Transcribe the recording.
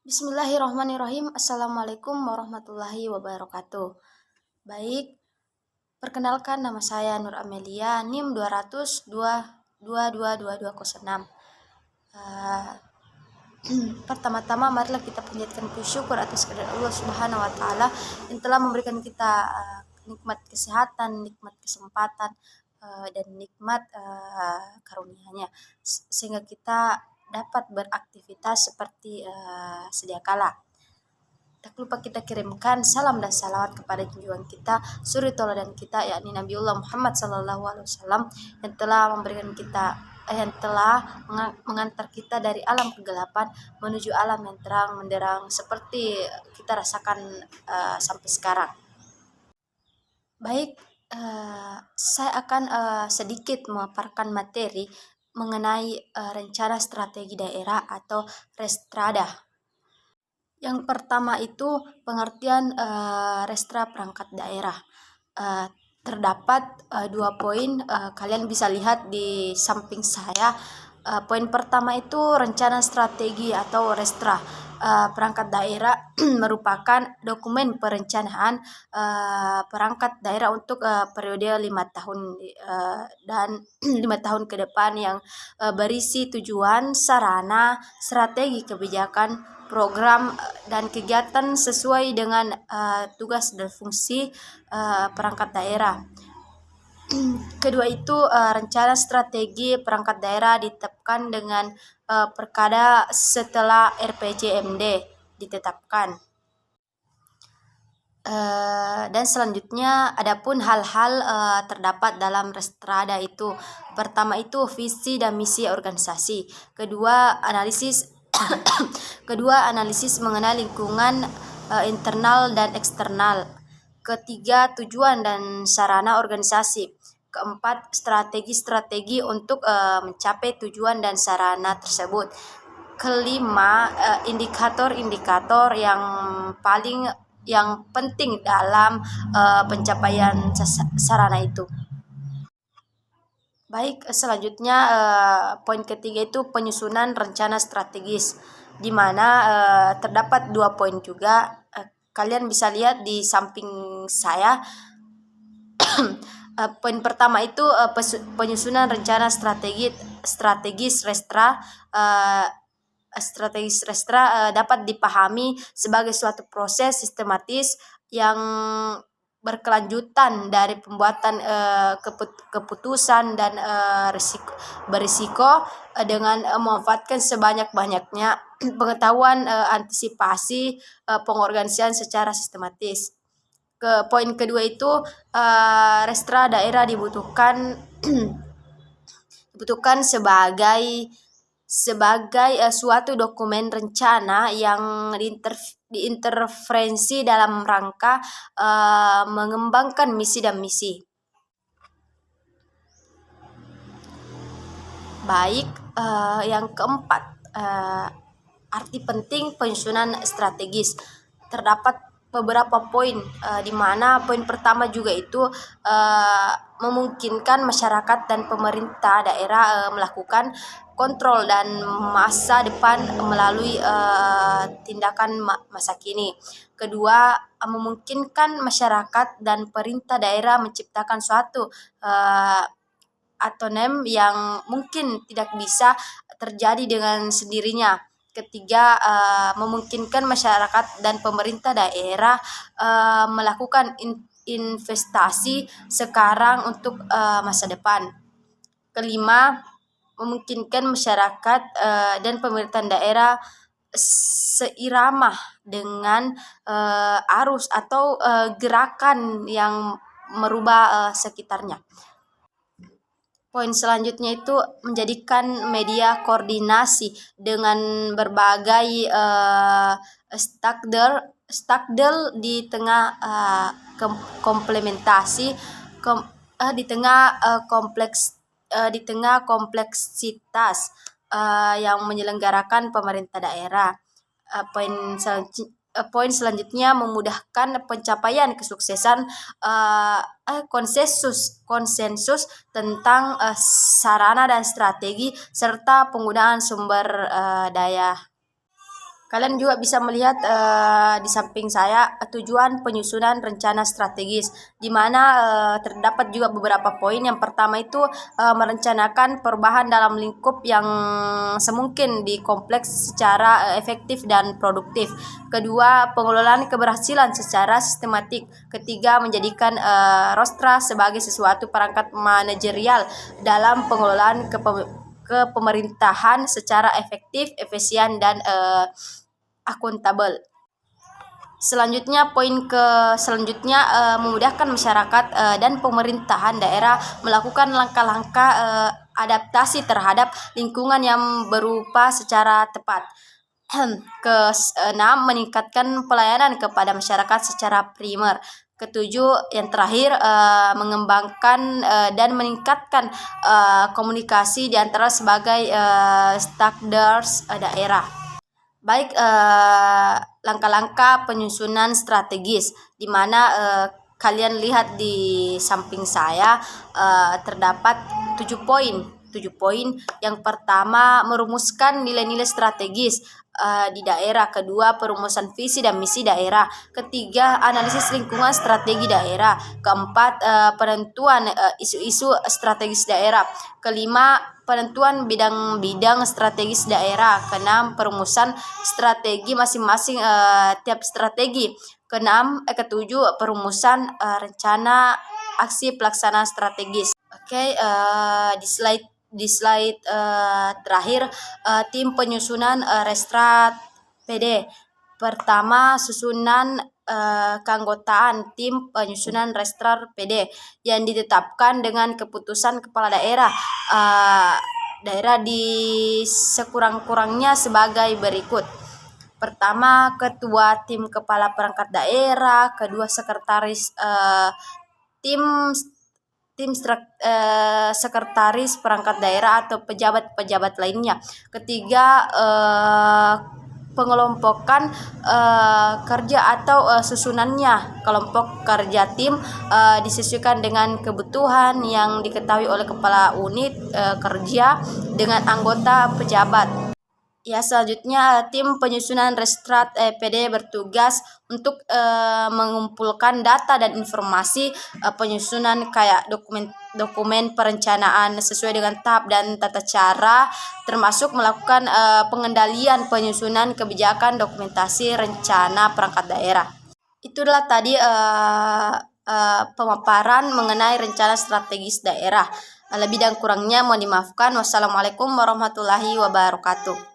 Bismillahirrahmanirrahim. Assalamualaikum warahmatullahi wabarakatuh. Baik, perkenalkan nama saya Nur Amelia, NIM 200222206. Pertama-tama marilah kita panjatkan puji syukur atas kehadirat Allah Subhanahu wa taala yang telah memberikan kita nikmat kesehatan, nikmat kesempatan, dan nikmat karunia-Nya sehingga kita dapat beraktivitas seperti sedia kala. Tak lupa kita kirimkan salam dan salawat kepada junjungan kita, suri tauladan kita, yakni Nabiullah Muhammad SAW yang telah memberikan kita yang telah mengantar kita dari alam kegelapan menuju alam yang terang menderang seperti kita rasakan sampai sekarang. Baik, saya akan sedikit memaparkan materi mengenai rencana strategi daerah atau Restrada. Yang pertama itu pengertian Restra perangkat daerah. Terdapat 2 poin, kalian bisa lihat di samping saya. Poin pertama itu rencana strategi atau Restra perangkat daerah merupakan dokumen perencanaan perangkat daerah untuk periode 5 tahun dan 5 tahun ke depan yang berisi tujuan, sarana, strategi kebijakan, program dan kegiatan sesuai dengan tugas dan fungsi perangkat daerah. Kedua itu rencana strategi perangkat daerah ditetapkan dengan perkada setelah RPJMD ditetapkan. Dan selanjutnya adapun hal-hal terdapat dalam Restrada itu. Pertama itu visi dan misi organisasi. Kedua analisis mengenai lingkungan internal dan eksternal. Ketiga, tujuan dan sarana organisasi. Keempat, strategi untuk mencapai tujuan dan sarana tersebut. Kelima, indikator-indikator yang penting dalam pencapaian sarana itu. Baik, selanjutnya poin ketiga itu penyusunan rencana strategis, di mana terdapat 2 poin juga. Kalian bisa lihat di samping saya. Poin pertama itu penyusunan rencana strategis Restra. Strategis Restra dapat dipahami sebagai suatu proses sistematis yang berkelanjutan dari pembuatan keputusan dan berisiko dengan memanfaatkan sebanyak-banyaknya pengetahuan antisipasi pengorganisasian secara sistematis. Poin kedua itu Restra daerah dibutuhkan sebagai suatu dokumen rencana yang diinterferensi dalam rangka mengembangkan misi dan misi. Baik, yang keempat, arti penting penyusunan strategis. Terdapat beberapa poin, di mana poin pertama juga itu memungkinkan masyarakat dan pemerintah daerah melakukan kontrol dan masa depan melalui tindakan masa kini. Kedua, memungkinkan masyarakat dan pemerintah daerah menciptakan suatu otonom yang mungkin tidak bisa terjadi dengan sendirinya. Ketiga, memungkinkan masyarakat dan pemerintah daerah melakukan investasi sekarang untuk masa depan. Kelima, memungkinkan masyarakat dan pemerintah daerah seirama dengan arus atau gerakan yang merubah sekitarnya. Poin selanjutnya itu menjadikan media koordinasi dengan berbagai stakeholder di tengah kompleksitas yang menyelenggarakan pemerintah daerah. Poin selanjutnya memudahkan pencapaian kesuksesan konsensus tentang sarana dan strategi serta penggunaan sumber daya. Kalian juga bisa melihat di samping saya tujuan penyusunan rencana strategis, di mana terdapat juga beberapa poin. Yang pertama itu merencanakan perubahan dalam lingkup yang semungkin di kompleks secara efektif dan produktif. Kedua, pengelolaan keberhasilan secara sistematik. Ketiga, menjadikan Rostra sebagai sesuatu perangkat manajerial dalam pengelolaan kepemerintahan secara efektif, efisien, dan akuntabel. Selanjutnya, memudahkan masyarakat dan pemerintahan daerah melakukan langkah-langkah adaptasi terhadap lingkungan yang berupa secara tepat. Keenam, meningkatkan pelayanan kepada masyarakat secara primer. Ketujuh, yang terakhir, mengembangkan dan meningkatkan komunikasi di antara sebagai stakeholders daerah. Baik, langkah-langkah penyusunan strategis, di mana kalian lihat di samping saya terdapat 7 poin. 7 poin. Yang pertama, merumuskan nilai-nilai strategis di daerah. Kedua, perumusan visi dan misi daerah. Ketiga, analisis lingkungan strategi daerah. Keempat, penentuan isu-isu strategis daerah. Kelima, penentuan bidang-bidang strategis daerah. Keenam, perumusan strategi masing-masing tiap strategi. Ketujuh, perumusan rencana aksi pelaksanaan strategis. Oke, di slide terakhir, tim penyusunan Restrat PD. Pertama, susunan keanggotaan tim penyusunan Restrat PD yang ditetapkan dengan keputusan kepala daerah. Daerah di sekurang-kurangnya sebagai berikut. Pertama, ketua tim kepala perangkat daerah. Kedua, sekretaris sekretaris perangkat daerah atau pejabat-pejabat lainnya. Ketiga, pengelompokan kerja atau susunannya. Kelompok kerja tim disesuaikan dengan kebutuhan yang diketahui oleh kepala unit kerja dengan anggota pejabat. Ya, selanjutnya tim penyusunan Restrat PD bertugas untuk mengumpulkan data dan informasi penyusunan kayak dokumen perencanaan sesuai dengan tahap dan tata cara, termasuk melakukan pengendalian penyusunan kebijakan dokumentasi rencana perangkat daerah. Itulah tadi pemaparan mengenai rencana strategis daerah. Lebih dan kurangnya mohon dimaafkan. Wassalamualaikum warahmatullahi wabarakatuh.